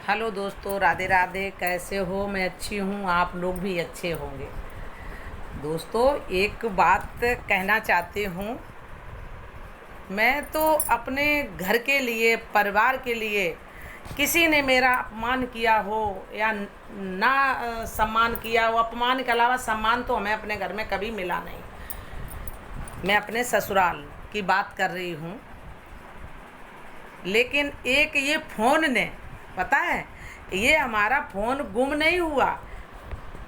Hello दोस्तों, राधे राधे। कैसे हो? मैं अच्छी हूँ, आप लोग भी अच्छे होंगे। दोस्तों, एक बात कहना चाहती हूँ। मैं तो अपने घर के लिए, परिवार के लिए, किसी ने मेरा अपमान किया हो या ना सम्मान किया हो, अपमान के अलावा सम्मान तो हमें अपने घर में कभी मिला नहीं। मैं अपने ससुराल की बात कर रही हूँ। लेकिन एक ये फ़ोन ने, पता है, ये हमारा फ़ोन गुम नहीं हुआ।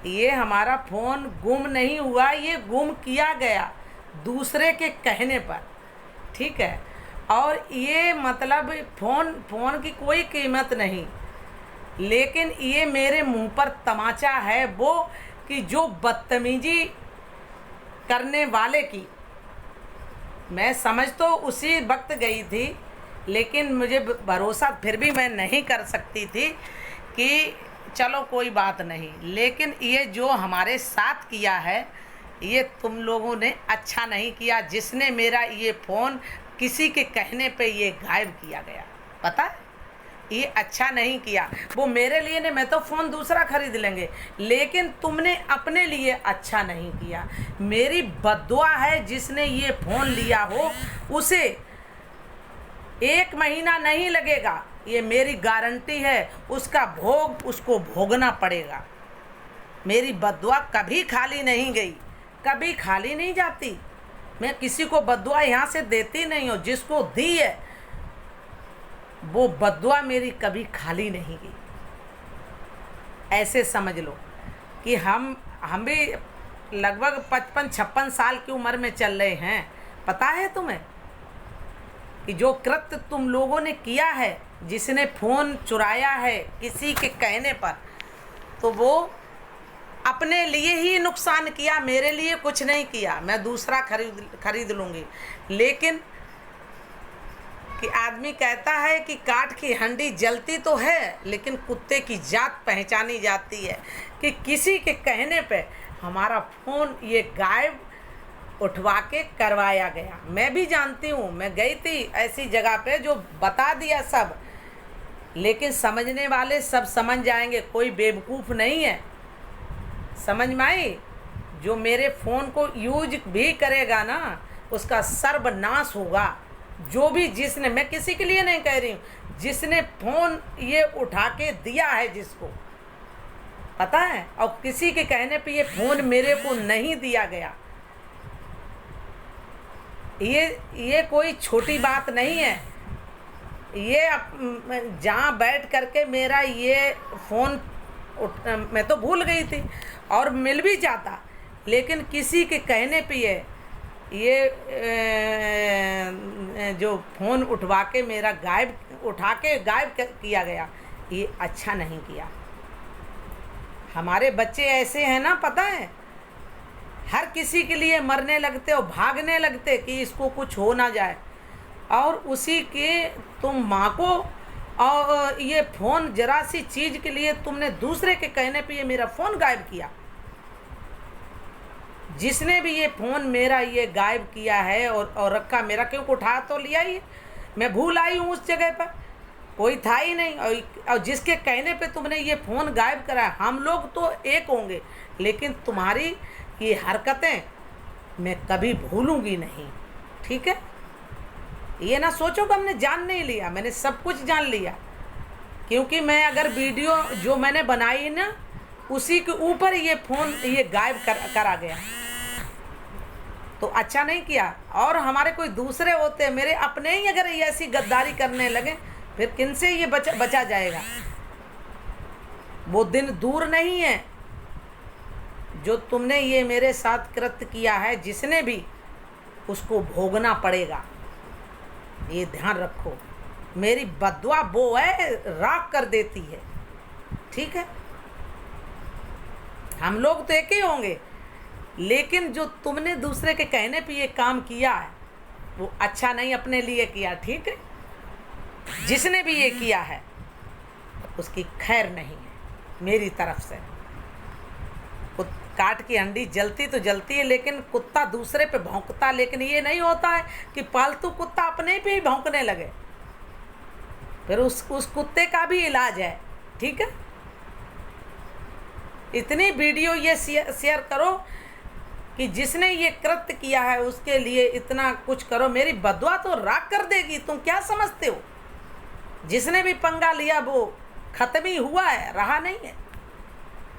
ये हमारा फ़ोन गुम नहीं हुआ, ये गुम किया गया दूसरे के कहने पर। ठीक है। और ये मतलब फ़ोन की कोई कीमत नहीं, लेकिन ये मेरे मुंह पर तमाचा है वो कि जो बदतमीजी करने वाले की। मैं समझ तो उसी वक्त गई थी, लेकिन मुझे भरोसा फिर भी मैं नहीं कर सकती थी कि चलो कोई बात नहीं। लेकिन ये जो हमारे साथ किया है, ये तुम लोगों ने अच्छा नहीं किया। जिसने मेरा ये फ़ोन किसी के कहने पे ये गायब किया गया, पता है, ये अच्छा नहीं किया। वो मेरे लिए ने, मैं तो फ़ोन दूसरा खरीद लेंगे, लेकिन तुमने अपने लिए अच्छा नहीं किया। मेरी बद्दुआ है, जिसने ये फ़ोन लिया हो उसे 1 महीना नहीं लगेगा, ये मेरी गारंटी है। उसका भोग उसको भोगना पड़ेगा। मेरी बद्दुआ कभी खाली नहीं गई, कभी खाली नहीं जाती। मैं किसी को बद्दुआ यहाँ से देती नहीं हूँ। जिसको दी है वो बद्दुआ मेरी कभी खाली नहीं गई। ऐसे समझ लो कि हम भी लगभग 55-56 साल की उम्र में चल रहे हैं। पता है तुम्हें कि जो कृत्य तुम लोगों ने किया है, जिसने फ़ोन चुराया है किसी के कहने पर, तो वो अपने लिए ही नुकसान किया, मेरे लिए कुछ नहीं किया। मैं दूसरा खरीद लूँगी। लेकिन कि आदमी कहता है कि काठ की हंडी जलती तो है, लेकिन कुत्ते की जात पहचानी जाती है। कि किसी के कहने पे हमारा फ़ोन ये गायब उठवा के करवाया गया। मैं भी जानती हूँ, मैं गई थी ऐसी जगह पे जो बता दिया सब। लेकिन समझने वाले सब समझ जाएंगे, कोई बेवकूफ़ नहीं है। समझ में आई? जो मेरे फ़ोन को यूज भी करेगा ना, उसका सर्वनाश होगा। जो भी, जिसने, मैं किसी के लिए नहीं कह रही हूँ, जिसने फ़ोन ये उठा के दिया है, जिसको पता है, और किसी के कहने पे ये फ़ोन मेरे को नहीं दिया गया, ये कोई छोटी बात नहीं है। ये जहाँ बैठ करके मेरा ये फ़ोन मैं तो भूल गई थी और मिल भी जाता, लेकिन किसी के कहने पे ये जो फ़ोन उठवा के मेरा उठा के गायब किया गया, ये अच्छा नहीं किया। हमारे बच्चे ऐसे हैं ना, पता है, हर किसी के लिए मरने लगते और भागने लगते कि इसको कुछ हो ना जाए। और उसी के तुम माँ को, और ये फ़ोन जरा सी चीज़ के लिए तुमने दूसरे के कहने पे ये मेरा फ़ोन गायब किया। जिसने भी ये फ़ोन मेरा ये गायब किया है और रखा, मेरा क्यों उठा तो लिया ही, मैं भूल आई हूँ उस जगह पर, कोई था ही नहीं। और जिसके कहने पे तुमने ये फ़ोन गायब करा, हम लोग तो एक होंगे, लेकिन तुम्हारी ये हरकतें मैं कभी भूलूंगी नहीं। ठीक है? ये ना सोचो कि हमने जान नहीं लिया, मैंने सब कुछ जान लिया। क्योंकि मैं अगर वीडियो जो मैंने बनाई ना, उसी के ऊपर ये फ़ोन ये गायब करा गया, तो अच्छा नहीं किया। और हमारे कोई दूसरे होते, मेरे अपने ही अगर ये ऐसी गद्दारी करने लगे, फिर किन से ये बचा जाएगा? वो दिन दूर नहीं है जो तुमने ये मेरे साथ कृत्य किया है, जिसने भी, उसको भोगना पड़ेगा। ये ध्यान रखो। मेरी बद्दुआ वो है, राख कर देती है। ठीक है? हम लोग तो एक ही होंगे, लेकिन जो तुमने दूसरे के कहने पे ये काम किया है, वो अच्छा नहीं अपने लिए किया। ठीक है? जिसने भी ये किया है उसकी खैर नहीं है मेरी तरफ से। काठ की हंडी जलती तो जलती है, लेकिन कुत्ता दूसरे पे भौंकता। लेकिन ये नहीं होता है कि पालतू कुत्ता अपने पे ही भौंकने लगे। फिर उस कुत्ते का भी इलाज है। ठीक है, इतनी वीडियो ये शेयर करो कि जिसने ये कृत्य किया है उसके लिए इतना कुछ करो। मेरी बदुआ तो राख कर देगी, तुम क्या समझते हो? जिसने भी पंगा लिया वो खत्म ही हुआ है, रहा नहीं है।